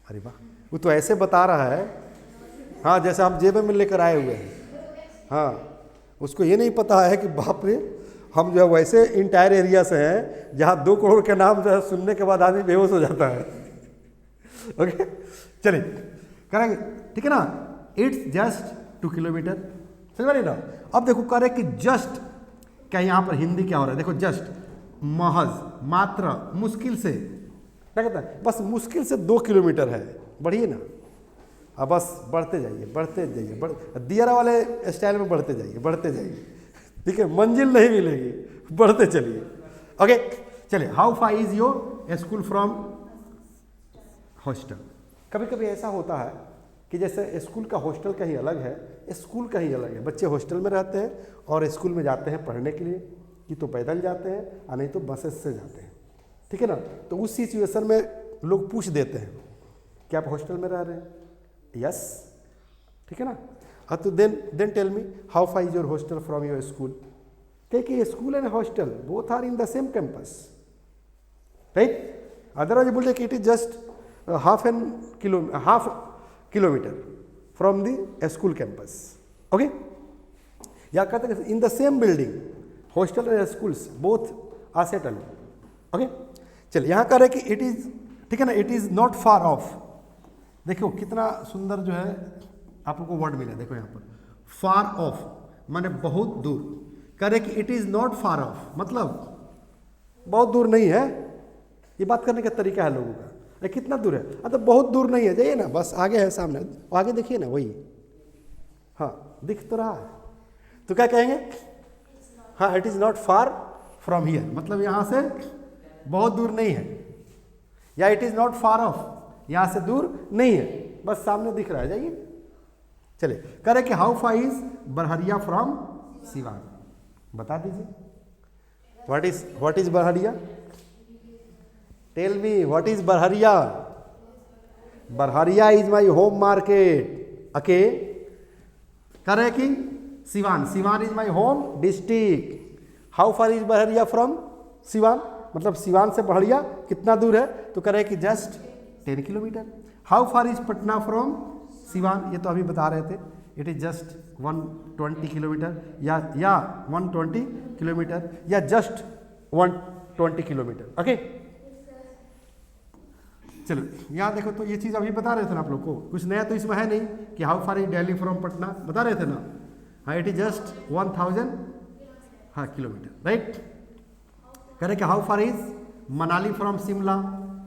अरे वाह, वो तो ऐसे बता रहा है, हाँ जैसे हम जेब में लेकर आए हुए हैं। हाँ उसको ये नहीं पता है कि बाप रे, हम जो है वैसे इंटायर एरिया से हैं जहाँ 2 करोड़ के नाम जो है सुनने के बाद आदमी बेहोश हो जाता है। ओके चलिए करेंगे, ठीक है ना। इट्स जस्ट 2 किलोमीटर, समझ रही ना। अब देखो करें कि जस्ट, क्या यहाँ पर हिंदी क्या हो रहा है, देखो जस्ट, महज, मात्र, मुश्किल से, क्या कहता है, बस मुश्किल से 2 किलोमीटर है, बढ़िए ना। अब बस बढ़ते जाइए, बढ़ते जाइए, दियारा वाले स्टाइल में बढ़ते जाइए, बढ़ते जाइए, ठीक है, मंजिल नहीं मिलेगी, बढ़ते चलिए, ओके। चलिए how far is your school from hostel. कभी कभी ऐसा होता है कि जैसे स्कूल का हॉस्टल कहीं अलग है, स्कूल कहीं अलग है, बच्चे हॉस्टल में रहते हैं और स्कूल में जाते हैं पढ़ने के लिए, कि तो पैदल जाते हैं और नहीं तो बसेस से जाते हैं, ठीक है ना। तो उस सिचुएशन में लोग पूछ देते हैं कि आप हॉस्टल में रह रहे हैं, यस, ठीक है ना। हाँ, तो then tell me how far is your hostel from your school. क्योंकि school and hostel both are in the same campus, right. Otherwise बोलते कि it is just half kilometre from the school campus, okay. या कहते हैं in the same building hostel and schools both are settled, okay. चलिए यहाँ कह रहे कि इट इज, ठीक है ना, it is not far of. देखो कितना सुंदर जो है आपको वर्ड मिला, देखो यहाँ पर फार ऑफ माने बहुत दूर। कह रहे कि it is not far of मतलब बहुत दूर नहीं है। ये बात करने का तरीका है लोगों का, अरे कितना दूर है, तो बहुत दूर नहीं है, जाइए ना, बस आगे है सामने, आगे देखिए ना, वही, हाँ दिख तो रहा है। तो क्या कहेंगे, हाँ it is not far from here, मतलब यहाँ से बहुत दूर नहीं है, या it is not far of, यहाँ से दूर नहीं है, बस सामने दिख रहा है, जाइए। चलिए कह रहे कि how far is Barharia from Siwan, बता दीजिए what is Barharia. Tell me what is Barharia. Barharia is my home market, okay. कह रहे कि Siwan is my home district. How far is Barharia from Siwan, मतलब सिवान से बरहरिया कितना दूर है, तो कह रहे कि just 10 kilometre. How far is Patna from Siwan, ये तो अभी बता रहे थे, इट इज जस्ट 120 किलोमीटर, या 120 किलोमीटर, या जस्ट 120 किलोमीटर, ओके। चलो यहाँ देखो, तो ये चीज़ अभी बता रहे थे ना आप लोग को, कुछ नया तो इसमें है नहीं कि how far is Delhi from Patna, बता रहे थे ना। हाँ it is just 1000 kilometre, right. कह रहे कि how far is Manali from Shimla,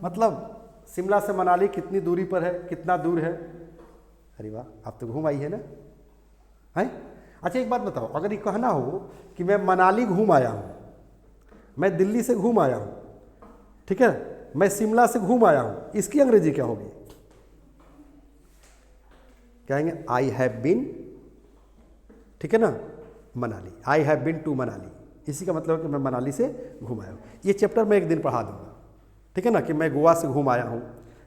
मतलब शिमला से मनाली कितनी दूरी पर है, कितना दूर है। अरे वाह, आप तो घूम आई है ना, है। अच्छा एक बात बताओ, अगर ये कहना हो कि मैं मनाली घूम आया हूँ, मैं दिल्ली से घूम आया हूँ, ठीक है, मैं शिमला से घूम आया हूँ, इसकी अंग्रेजी क्या होगी। कहेंगे आई हैव बीन, ठीक है ना, Manali, I have been to Manali, इसी का मतलब है कि मैं मनाली से घूम आया हूँ। ये चैप्टर मैं एक दिन पढ़ा दूंगा, ठीक है ना, कि मैं गोवा से घूम आया हूँ,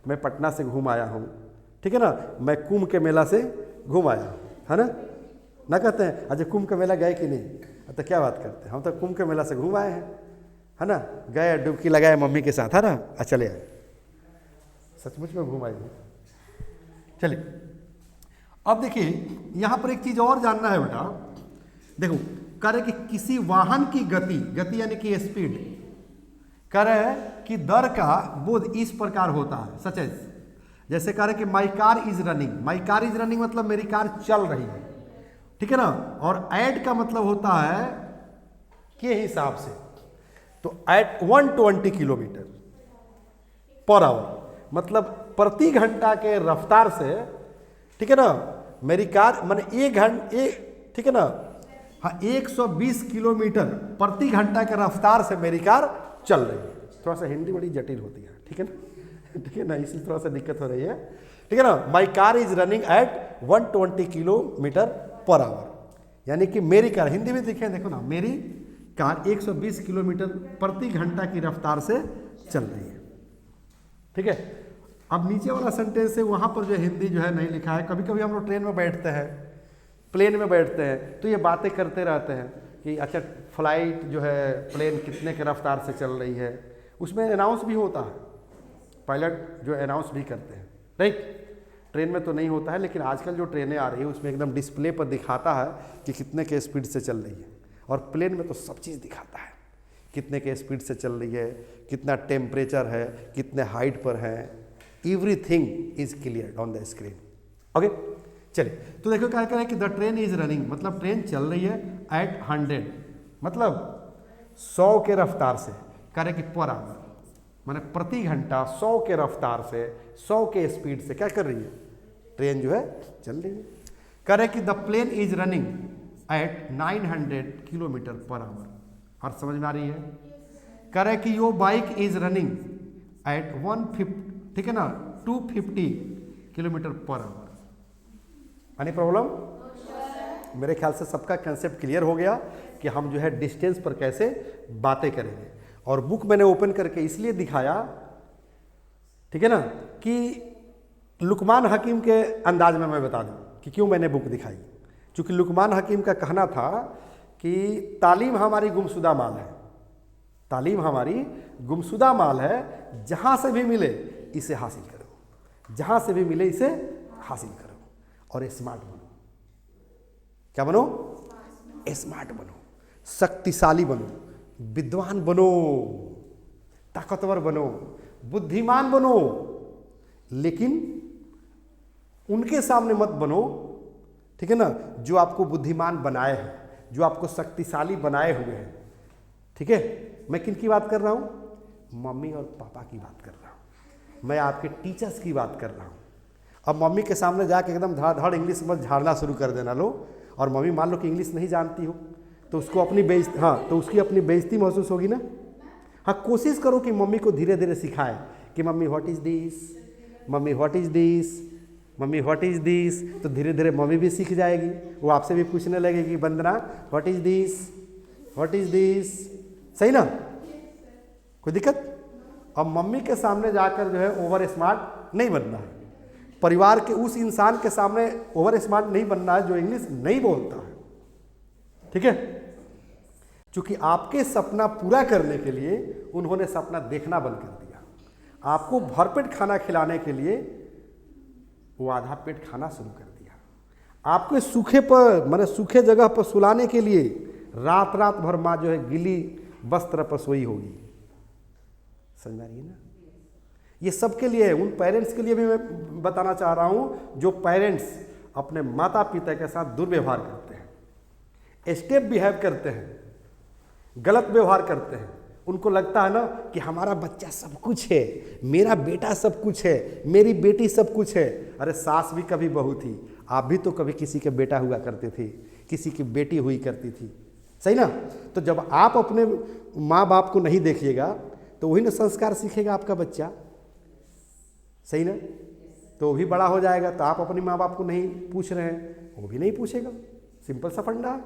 मैं पटना से घूम आया हूँ, ठीक है ना, मैं कुंभ के मेला से घूम आया हूँ, है ना कहते हैं अच्छा कुंभ का मेला गए कि नहीं, तो क्या बात करते हैं, हम तो कुंभ के मेला से घूम आए हैं, है ना, गए डुबकी लगाए मम्मी के साथ, है ना, चले आए, सचमुच में घूम आए हैं। चलिए अब देखिए यहाँ पर एक चीज़ और जानना है बेटा, देखो कह रहे कि किसी वाहन की गति यानी कि स्पीड, कह रहे हैं कि दर का बोध इस प्रकार होता है, सच है, जैसे कह रहे कि माई कार इज रनिंग मतलब मेरी कार चल रही है, ठीक है ना, और एट का मतलब होता है के हिसाब से, तो एट 120 किलोमीटर पर आवर, मतलब प्रति घंटा के रफ्तार से, ठीक है ना, मेरी कार माने एक घंटे, ठीक है ना, हाँ 120 किलोमीटर प्रति घंटा के रफ्तार से मेरी कार चल रही है। थोड़ा सा हिंदी बड़ी जटिल होती है, ठीक है ना, ठीक है ना, इसलिए थोड़ा सा दिक्कत हो रही है, ठीक है ना। My car is running eight 120 kilometre per our, यानी कि मेरी कार, हिंदी में देखें, देखो ना, मेरी कार 120 किलोमीटर प्रति घंटा की रफ्तार से चल रही है, ठीक है। अब नीचे वाला सेंटेंस है, वहाँ पर जो हिंदी जो है नहीं लिखा है। कभी कभी हम लोग ट्रेन में बैठते हैं, प्लेन में बैठते हैं, तो ये बातें करते रहते हैं कि अच्छा फ्लाइट जो है प्लेन कितने के रफ्तार से चल रही है, उसमें अनाउंस भी होता है, पायलट जो अनाउंस भी करते हैं, राइट। ट्रेन में तो नहीं होता है, लेकिन आजकल जो ट्रेनें आ रही है उसमें एकदम डिस्प्ले पर दिखाता है कि कितने के स्पीड से चल रही है, और प्लेन में तो सब चीज़ दिखाता है, कितने के स्पीड से चल रही है, कितना टेम्परेचर है, कितने हाइट पर है, everything is clear on the screen, okay. चलिए तो देखो क्या कह रहे हैं कि द ट्रेन इज रनिंग, मतलब ट्रेन चल रही है एट 100, मतलब 100 के रफ्तार से, कह रहे कि पर आवर माने प्रति घंटा 100 के रफ्तार से, 100 के स्पीड से क्या कर रही है, ट्रेन जो है चल रही है। कह रहे कि the plane is running at 900 kilometre per hour, और समझ में आ रही है। कह रहे कि your bike is running at 150, ठीक है ना, 250 kilometre per our. Any problem? मेरे ख्याल से सबका कंसेप्ट क्लियर हो गया कि हम जो है डिस्टेंस पर कैसे बातें करेंगे। और बुक मैंने ओपन करके इसलिए दिखाया, ठीक है ना, कि लुकमान हकीम के अंदाज में मैं बता दूं कि क्यों मैंने बुक दिखाई। क्योंकि लुकमान हकीम का कहना था कि तालीम हमारी गुमशुदा माल है, तालीम हमारी गुमशुदा माल है, जहाँ से भी मिले इसे हासिल करो, जहाँ से भी मिले इसे हासिल करो और स्मार्ट बनो। क्या बनो? स्मार्ट बनो, शक्तिशाली बनो, विद्वान बनो, ताकतवर बनो, बुद्धिमान बनो, लेकिन उनके सामने मत बनो, ठीक है ना, जो आपको बुद्धिमान बनाए हैं, जो आपको शक्तिशाली बनाए हुए हैं। ठीक है, मैं किन की बात कर रहा हूँ? मम्मी और पापा की बात कर रहा हूँ, मैं आपके टीचर्स की बात कर रहा हूँ। अब मम्मी के सामने जाके एकदम धड़ाधड़ इंग्लिश में झाड़ना शुरू कर देना लो, और मम्मी मान लो कि इंग्लिश नहीं जानती हो, तो उसको अपनी बेइज्जती, हाँ, तो उसकी अपनी बेइज्जती महसूस होगी ना। हाँ, कोशिश करो कि मम्मी को धीरे धीरे सिखाए कि mummy what is this, mummy what is this, mummy what is this. तो धीरे धीरे मम्मी भी सीख जाएगी, वो आपसे भी पूछने लगेगी, Vandana what is this, what is this. सही ना? कोई दिक्कत? अब मम्मी के सामने जाकर जो है ओवर स्मार्ट नहीं बनना है, परिवार के उस इंसान के सामने ओवर स्मार्ट नहीं बनना है जो इंग्लिश नहीं बोलता है। ठीक है, क्योंकि आपके सपना पूरा करने के लिए उन्होंने सपना देखना बंद कर दिया। आपको भरपेट खाना खिलाने के लिए वो आधा पेट खाना शुरू कर दिया। आपके सूखे पर, माने सूखे जगह पर सुलाने के लिए रात रात भर माँ जो है गीली वस्त्र पर सोई होगी। समझ आ रही है ना? ये सबके लिए, उन पेरेंट्स के लिए भी मैं बताना चाह रहा हूँ जो पेरेंट्स अपने माता पिता के साथ दुर्व्यवहार करते हैं, स्टेप बिहेव करते हैं, गलत व्यवहार करते हैं। उनको लगता है ना कि हमारा बच्चा सब कुछ है, मेरा बेटा सब कुछ है, मेरी बेटी सब कुछ है। अरे सास भी कभी बहू थी, आप भी तो कभी किसी के बेटा हुआ करते थे, किसी की बेटी हुई करती थी। सही ना? तो जब आप अपने माँ बाप को नहीं देखिएगा तो वही ना संस्कार सीखेगा आपका बच्चा। सही ना? तो वो भी बड़ा हो जाएगा, तो आप अपने माँ बाप को नहीं पूछ रहे हैं, वो भी नहीं पूछेगा। सिंपल सा फंडा है।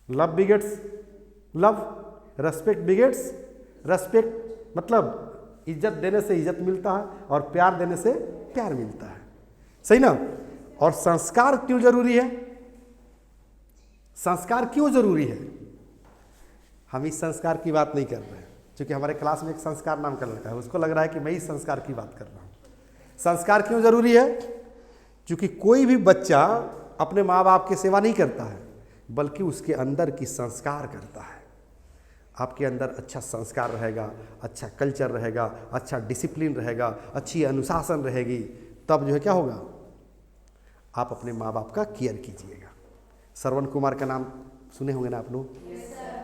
Love begets love, respect begets respect. मतलब इज्जत देने से इज्जत मिलता है और प्यार देने से प्यार मिलता है। सही ना? और संस्कार क्यों जरूरी है? संस्कार क्यों जरूरी है? हम इस संस्कार की बात नहीं कर रहे हैं, क्योंकि हमारे क्लास में एक संस्कार नाम का लड़का है, उसको लग रहा है कि मैं इस संस्कार की बात कर रहा हूँ। संस्कार क्यों जरूरी है? क्योंकि कोई भी बच्चा अपने माँ बाप की सेवा नहीं करता है, बल्कि उसके अंदर की संस्कार करता है। आपके अंदर अच्छा संस्कार रहेगा, अच्छा कल्चर रहेगा, अच्छा डिसिप्लिन रहेगा, अच्छी अनुशासन रहेगी, तब जो है क्या होगा, आप अपने माँ बाप का केयर कीजिएगा। श्रवण कुमार का नाम सुने होंगे ना आप लोग?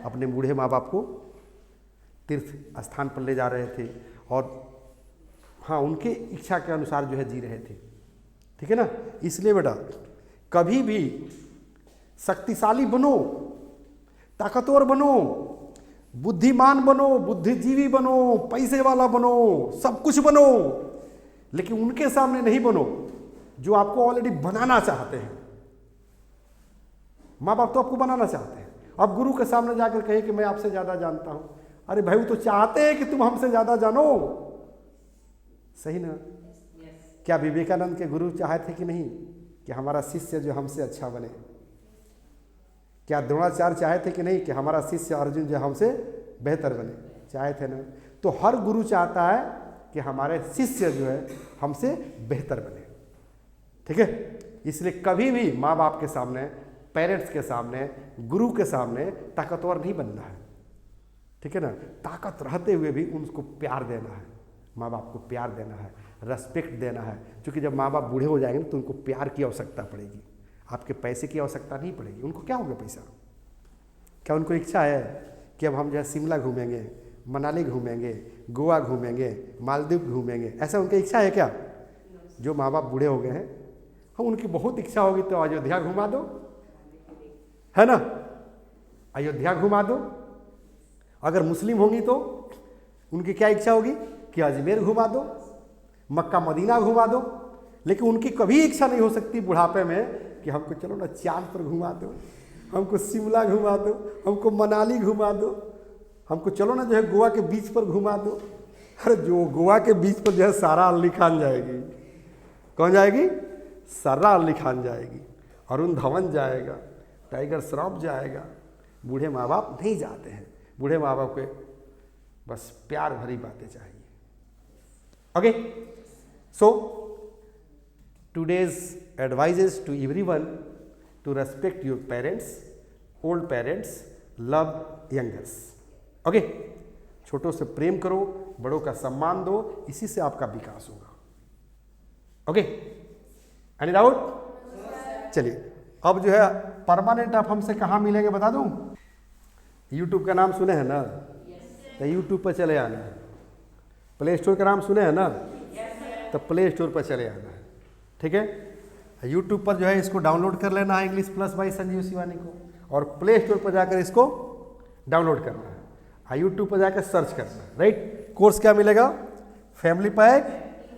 अपने बूढ़े माँ बाप को तीर्थ स्थान पर ले जा रहे थे और हाँ, उनके इच्छा के अनुसार जो है जी रहे थे। ठीक है ना? इसलिए बेटा कभी भी शक्तिशाली बनो, ताकतवर बनो, बुद्धिमान बनो, बुद्धिजीवी बनो, पैसे वाला बनो, सब कुछ बनो, लेकिन उनके सामने नहीं बनो जो आपको ऑलरेडी बनाना चाहते हैं। माँ बाप तो आपको बनाना चाहते हैं। अब गुरु के सामने जाकर कहे कि मैं आपसे ज़्यादा जानता हूँ, अरे भाई वो तो चाहते हैं कि तुम हमसे ज़्यादा जानो। सही ना? क्या विवेकानंद के गुरु चाहते थे कि नहीं कि हमारा शिष्य जो हमसे अच्छा बने? क्या द्रोणाचार्य चाहे थे कि नहीं कि हमारा शिष्य अर्जुन जो हमसे बेहतर बने? चाहे थे ना? तो हर गुरु चाहता है कि हमारे शिष्य जो है हमसे बेहतर बने। ठीक है? इसलिए कभी भी माँ बाप के सामने, पेरेंट्स के सामने, गुरु के सामने ताकतवर नहीं बनना है। ठीक है ना? ताकत रहते हुए भी उनको प्यार देना है, माँ बाप को प्यार देना है, रेस्पेक्ट देना है। क्योंकि जब माँ बाप बूढ़े हो जाएंगे तो उनको प्यार की आवश्यकता पड़ेगी, आपके पैसे की आवश्यकता नहीं पड़ेगी। उनको क्या होगा पैसा? क्या उनको इच्छा है कि अब हम जो है शिमला घूमेंगे, मनाली घूमेंगे, गोवा घूमेंगे, मालदीव घूमेंगे? ऐसा उनकी इच्छा है क्या? जो माँ बाप बूढ़े हो गए हैं, हम उनकी बहुत इच्छा होगी तो अयोध्या घुमा दो, है ना? अयोध्या घुमा दो। अगर मुस्लिम होंगी तो उनकी क्या इच्छा होगी कि अजमेर घुमा दो, मक्का मदीना घुमा दो। लेकिन उनकी कभी इच्छा नहीं हो सकती बुढ़ापे में कि हमको चलो ना चांद पर घुमा दो, हमको शिमला घुमा दो, हमको मनाली घुमा दो। हमको चलो ना जो है गोवा के बीच पर घुमा दो। अरे जो गोवा के बीच पर जो है सारा अली खान जाएगी। कौन जाएगी? सारा अली खान जाएगी, अरुण धवन जाएगा, टाइगर श्रॉफ जाएगा। बूढ़े माँ बाप नहीं जाते हैं, बूढ़े माँ बाप के बस प्यार भरी बातें चाहिए। Okay, so today's advices to everyone to respect your parents, old parents, love youngers. Okay, छोटों से प्रेम करो, बड़ों का सम्मान दो, इसी से आपका विकास होगा। Okay, any doubt? चलिए, अब जो है परमानेंट आप हमसे कहाँ मिलेंगे बता दूं? यूट्यूब का नाम सुने हैं ना? तो यूट्यूब पर चले आना है। प्ले स्टोर का नाम सुने हैं ना? तो प्ले स्टोर पर चले आना है। ठीक है, यूट्यूब पर जो है इसको डाउनलोड कर लेना है, English plus by Sanjeev Shivani को, और प्ले स्टोर पर जाकर इसको डाउनलोड करना है। यूट्यूब पर जाकर सर्च करना है, राइट? कोर्स क्या मिलेगा? फैमिली पैक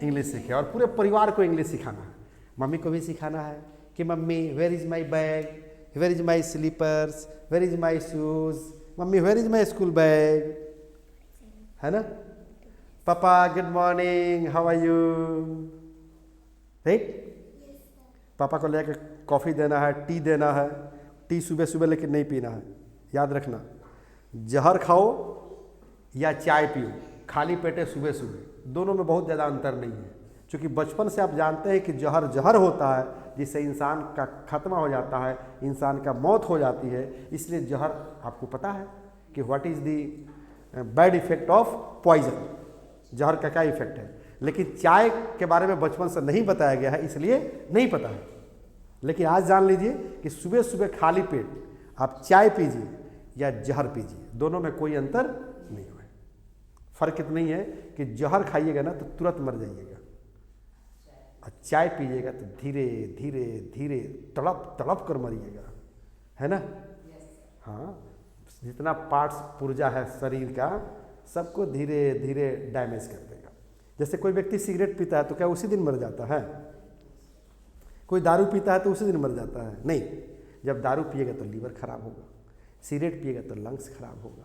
इंग्लिश सीखे, और पूरे परिवार को इंग्लिश सिखाना है। मम्मी को भी सिखाना है कि mummy where is my bag, where is my slippers, where is my shoes, mummy where is my school bag, है ना? Papa good morning, how are you, right? Papa को लेकर कॉफ़ी देना है, टी देना है। टी सुबह सुबह लेकिन नहीं पीना है, याद रखना। जहर खाओ या चाय पियो खाली पेटे सुबह सुबह, दोनों में बहुत ज़्यादा अंतर नहीं है। क्योंकि बचपन से आप जानते हैं कि जहर जहर होता है, जिससे इंसान का खात्मा हो जाता है, इंसान का मौत हो जाती है। इसलिए जहर आपको पता है कि what is the bad effect of poison, जहर का क्या इफेक्ट है। लेकिन चाय के बारे में बचपन से नहीं बताया गया है, इसलिए नहीं पता है। लेकिन आज जान लीजिए कि सुबह सुबह खाली पेट आप चाय पीजिए या जहर पीजिए, दोनों में कोई अंतर नहीं है। फ़र्क इतना ही है कि जहर खाइएगा ना तो तुरंत मर जाइएगा, और चाय पीजिएगा तो धीरे धीरे धीरे तड़प तड़प कर मरिएगा, है ना? हाँ, जितना पार्ट्स पुर्जा है शरीर का, सबको धीरे धीरे डैमेज कर देगा। जैसे कोई व्यक्ति सिगरेट पीता है तो क्या उसी दिन मर जाता है? कोई दारू पीता है तो उसी दिन मर जाता है? नहीं, जब दारू पिएगा तो लीवर खराब होगा, सिगरेट पिएगा तो लंग्स खराब होगा।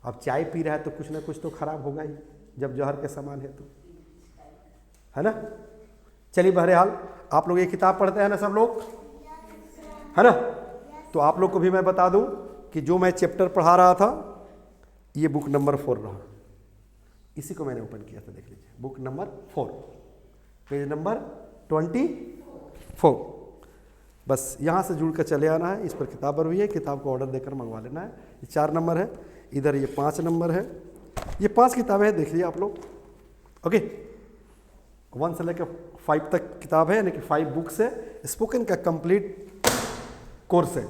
अब चाय पी रहा है तो कुछ ना कुछ तो खराब होगा ही, जब जहर के समान है तो, है ना? चलिए, बहरहाल आप लोग ये किताब पढ़ते हैं ना सब लोग, है ना? तो आप लोग को भी मैं बता दूं कि जो मैं चैप्टर पढ़ा रहा था ये बुक नंबर 4 रहा, इसी को मैंने ओपन किया था, देख लीजिए, बुक नंबर 4, पेज नंबर 24। बस यहाँ से जुड़ कर चले आना है। इस पर किताब पर भी है, किताब को ऑर्डर देकर मंगवा लेना है। ये 4 नंबर है, इधर ये 5 नंबर है। ये 5 किताबें हैं, देख लीजिए आप लोग। ओके, 1 से लेकर 5 तक किताब है, यानी कि 5 बुक्स है। स्पोकन का कंप्लीट कोर्स है,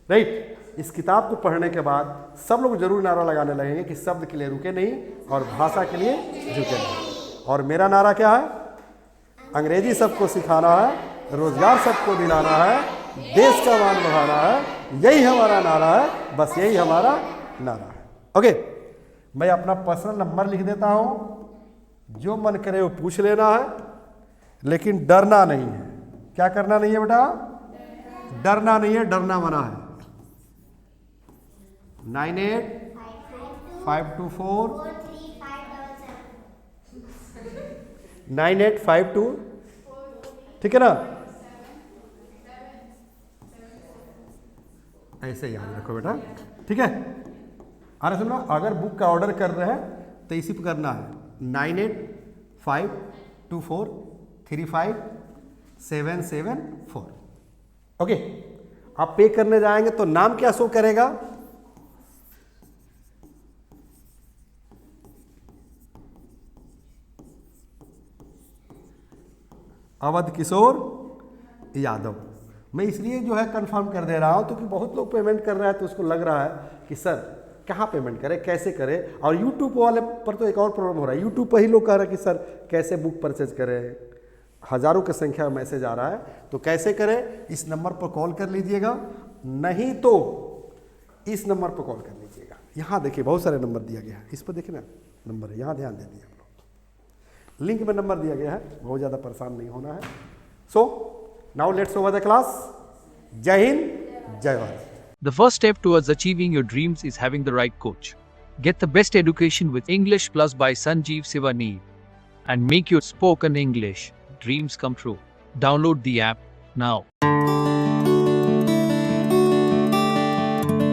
राइट? इस किताब को पढ़ने के बाद सब लोग जरूर नारा लगाने लगेंगे कि शब्द के लिए रुके नहीं और भाषा के लिए झुके नहीं। और मेरा नारा क्या है? अंग्रेजी सबको सिखाना है, रोजगार सबको दिलाना है, देश का मान बढ़ाना है, यही हमारा नारा है, बस यही हमारा नारा है। ओके, मैं अपना पर्सनल नंबर लिख देता हूं, जो मन करे वो पूछ लेना है, लेकिन डरना नहीं है। क्या करना नहीं है बेटा? डरना नहीं है, डरना मना है। 9852 9852, ठीक है ना? ऐसे याद रखो बेटा, ठीक है? अरे सुनो, अगर बुक का ऑर्डर कर रहे हैं तो इसी पर करना है 9852435774। ओके, आप पे करने जाएंगे तो नाम क्या शो करेगा? अवध किशोर यादव। मैं इसलिए जो है कंफर्म कर दे रहा हूँ तो कि बहुत लोग पेमेंट कर रहा है, तो उसको लग रहा है कि सर कहाँ पेमेंट करें, कैसे करें। और यूट्यूब वाले पर तो एक और प्रॉब्लम हो रहा है, यूट्यूब पर ही लोग कह रहे हैं कि सर कैसे बुक परचेज करें, हज़ारों की संख्या में मैसेज आ रहा है। तो कैसे करें? इस नंबर पर कॉल कर लीजिएगा, नहीं तो इस नंबर पर कॉल कर लीजिएगा। यहाँ देखिए बहुत सारे नंबर दिया गया है, इस पर देखिए ना नंबर है, यहाँ ध्यान दे दिए आप लोग, लिंक में नंबर दिया गया है, बहुत ज़्यादा परेशान नहीं होना है। So now let's over the class. जय हिंद, जय Bharat. The first step towards achieving your dreams is having the right coach. Get the best education with English Plus by Sanjeev Sivaneer and make your spoken English dreams come true. Download the app now.